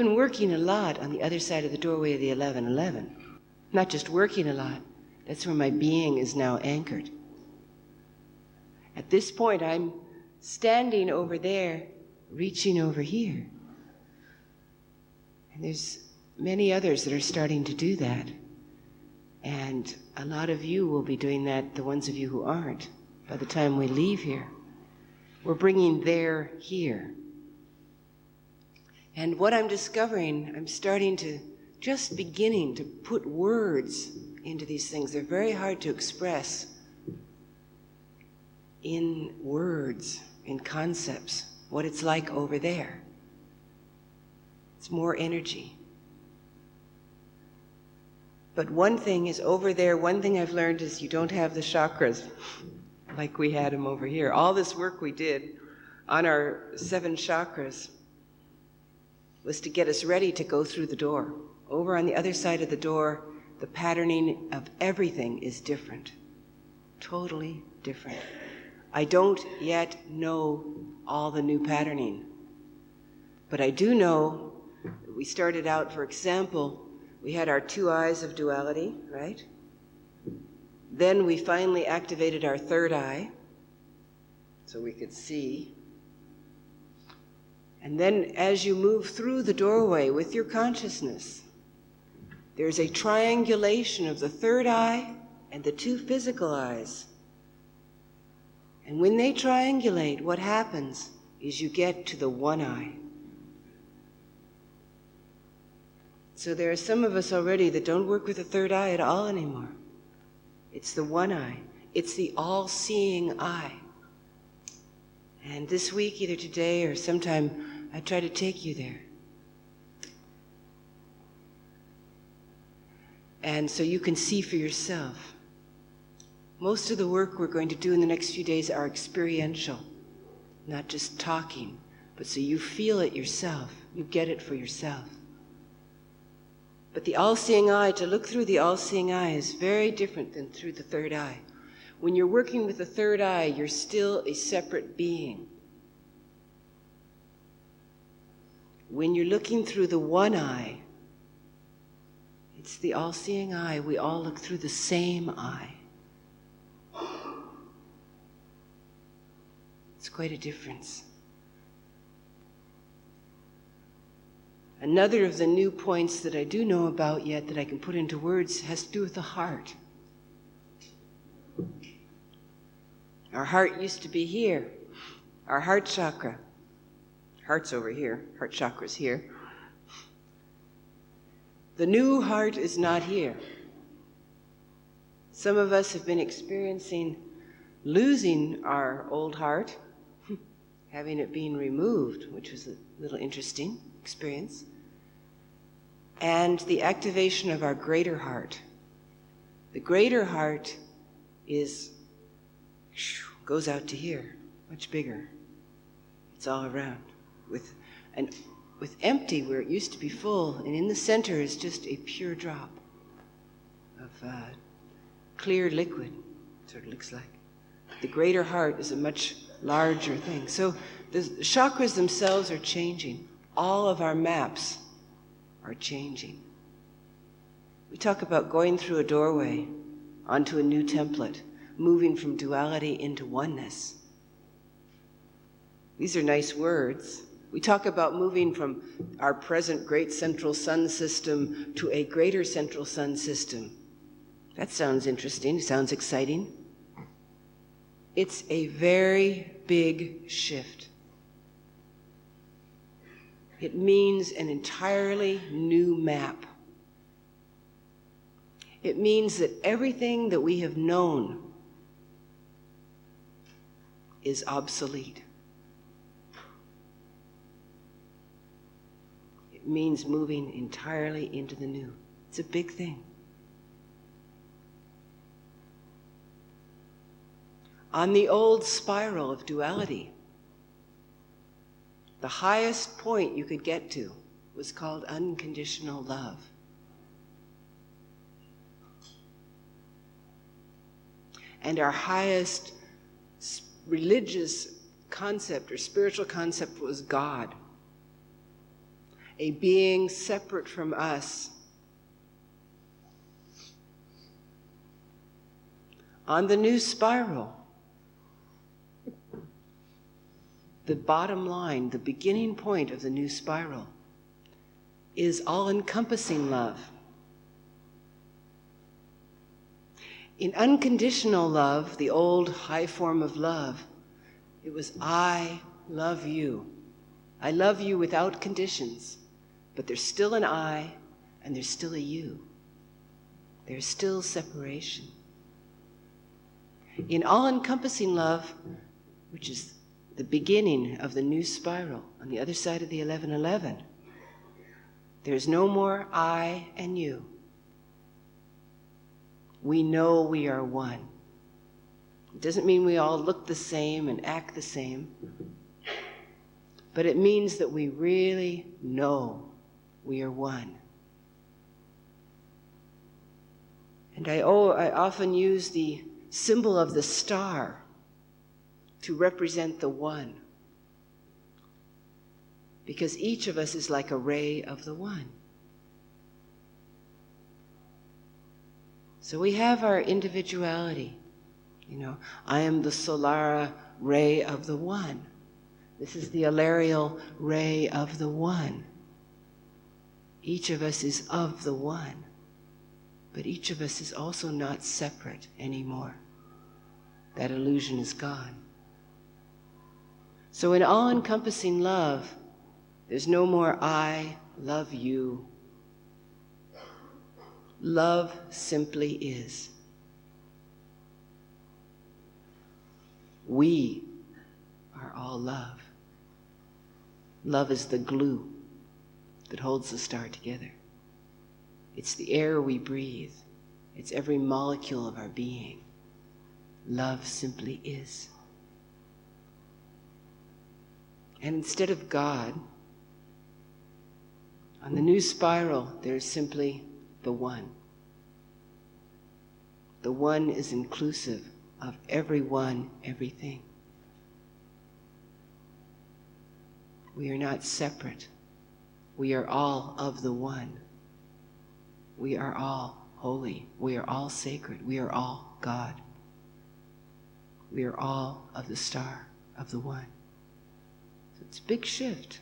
been working a lot on the other side of the doorway of the 1111. Not just working a lot, that's where my being is now anchored. At this point, I'm standing over there, reaching over here. And there's many others that are starting to do that. And a lot of you will be doing that, the ones of you who aren't, by the time we leave here. We're bringing there here. And what I'm discovering, I'm starting to, just beginning to put words into these things. They're very hard to express in words, in concepts, what it's like over there. It's more energy. But one thing is over there, one thing I've learned is you don't have the chakras like we had them over here. All this work we did on our 7 chakras was to get us ready to go through the door. Over on the other side of the door, the patterning of everything is different. Totally different. I don't yet know all the new patterning. But I do know that we started out, for example, we had our 2 eyes of duality, right? Then we finally activated our 3rd eye, so we could see. And then as you move through the doorway with your consciousness, there's a triangulation of the 3rd eye and the 2 physical eyes. And when they triangulate, what happens is you get to the 1 eye. So there are some of us already that don't work with the 3rd eye at all anymore. It's the 1 eye. It's the all-seeing eye. And this week, either today or sometime, I try to take you there. And so you can see for yourself. Most of the work we're going to do in the next few days are experiential, not just talking, but so you feel it yourself, you get it for yourself. But the all-seeing eye, to look through the all-seeing eye is very different than through the 3rd eye. When you're working with the 3rd eye, you're still a separate being. When you're looking through the 1 eye, it's the all-seeing eye. We all look through the same eye. It's quite a difference. Another of the new points that I do know about yet that I can put into words has to do with the heart. Our heart used to be here, our heart chakra. Heart's over here, heart chakra's here. The new heart is not here. Some of us have been experiencing losing our old heart, having it being removed, which was a little interesting experience, and the activation of our greater heart. The greater heart goes out to here, much bigger. It's all around, with empty where it used to be full, and in the center is just a pure drop of clear liquid, sort of looks like. The greater heart is a much larger thing. So the chakras themselves are changing. All of our maps are changing. We talk about going through a doorway onto a new template, moving from duality into oneness. These are nice words. We talk about moving from our present great central sun system to a greater central sun system. That sounds interesting, sounds exciting. It's a very big shift. It means an entirely new map. It means that everything that we have known is obsolete. It means moving entirely into the new. It's a big thing. On the old spiral of duality, the highest point you could get to was called unconditional love. And our highest religious concept or spiritual concept was God. a being separate from us. On the new spiral, the bottom line, the beginning point of the new spiral, is all-encompassing love. In unconditional love, the old high form of love, it was I love you. I love you without conditions, but there's still an I and there's still a you. There's still separation. In all-encompassing love, which is the beginning of the new spiral on the other side of the 1111, there's no more I and you. We know we are one. It doesn't mean we all look the same and act the same, but it means that we really know we are one. And I often use the symbol of the star to represent the one, because each of us is like a ray of the one. So we have our individuality. I am the Solara ray of the one. This is the Alarial ray of the one. Each of us is of the one, but each of us is also not separate anymore. That illusion is gone. So in all-encompassing love, there's no more I love you. Love simply is. We are all love. Love is the glue that holds the star together. It's the air we breathe. It's every molecule of our being. Love simply is. And instead of God, on the new spiral, there's simply the one. The one is inclusive of everyone, everything. We are not separate. We are all of the one. We are all holy. We are all sacred. We are all God. We are all of the star of the one. So it's a big shift.